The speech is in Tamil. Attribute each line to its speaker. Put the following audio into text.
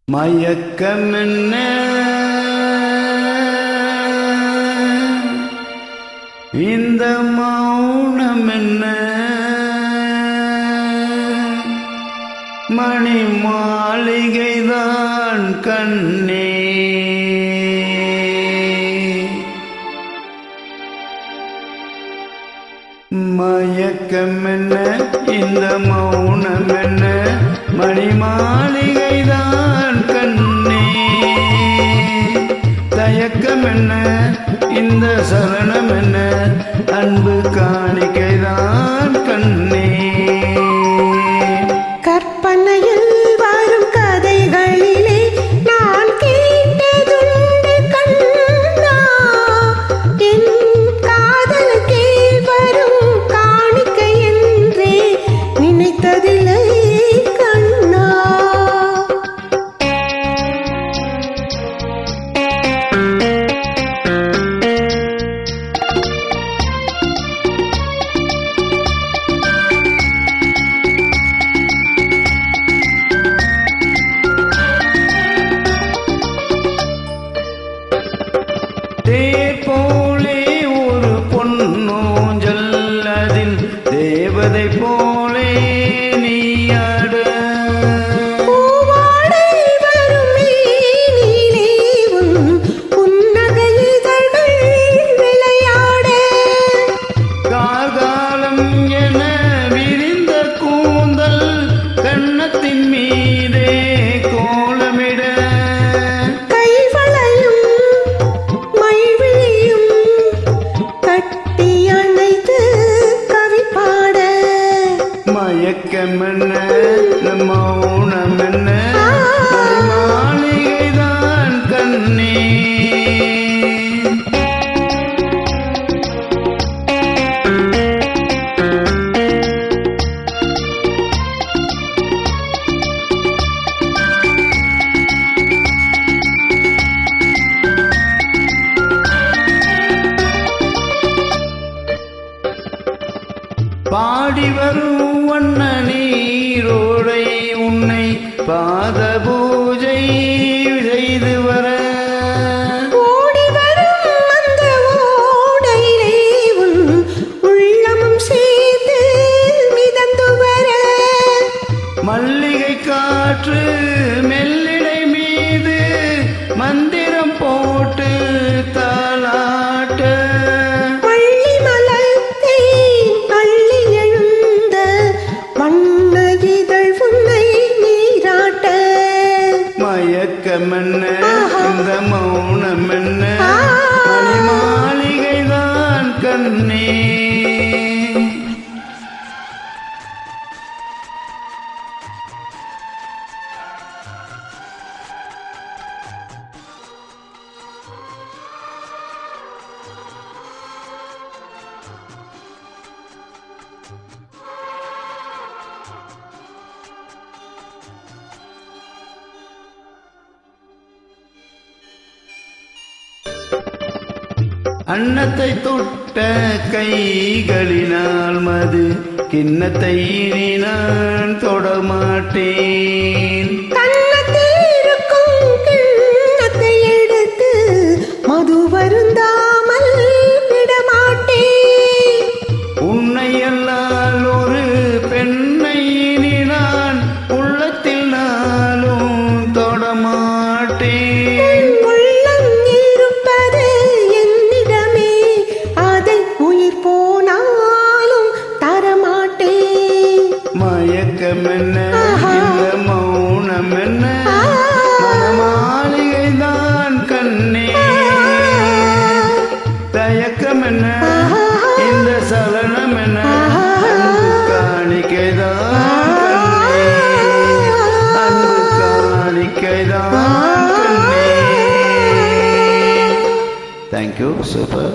Speaker 1: மயக்கம் என்ன இந்த மௌனம் என்ன மணி மாளிகைதான் கண்ணே மயக்கம் என்ன இந்த மௌனம் என்ன மணி மாளிகைதான் கண்ணே தயக்கம் என்ன இந்த சலனம் என்ன அன்பு காணிக்கைதான் கண்ணே
Speaker 2: கற்பனையில் வரும் கதைகளிலே நான் கேட்டதுண்டு கண்ணா என் காதலுக்கே வரும் காணிக்கை என்றே நினைத்ததில்லை கண்ணா
Speaker 1: போலே ஒரு பொன்னூஞ்சல் அதில் தேவதை போலே நீயாட
Speaker 2: விளையாட
Speaker 1: கார்காலம் என விரிந்த கூந்தல் கண்ணத்தின் மீதே கோலமிட மயக்கம் என்ன மௌனம் என்ன மாளிகைதான் கண்ணே பாடி வரும் வண்ண நீரோடை உன்னை பாத பூஜை செய்து வர
Speaker 2: ஓடி வரும் அந்த ஓடையிலே உன் உள்ளமும் சேர்த்து மிதந்து வர
Speaker 1: மல்லிகை காற்று மெல்லிடை மீது மந்திரம் போட்டு தாலாட்ட மயக்கம் என்ன இந்த மௌனம் என்ன மணி மாளிகைதான் கண்ணே அன்னத்தை தொட்ட கைகளினால் மது கிண்ணத்தை இனி நான் தொடமாட்டேன்
Speaker 2: கிண்ணத்தை எடுத்து மது வருந்தாமல் விடமாட்டேன்
Speaker 1: உன்னை எல்லால் ஒரு பெண்ணை இனி நான் உள்ளத்தில் நாளும் தொடமாட்டேன் மயக்கம் என்ன இந்த மௌனம் என்ன மனமாளிகைதான் கண்ணே தயக்கம் என்ன இந்த சலனம் என்ன அன்பு காணிக்கைதான் கண்ணே அன்பு காணிக்கைதான் கண்ணே. Thank you, super.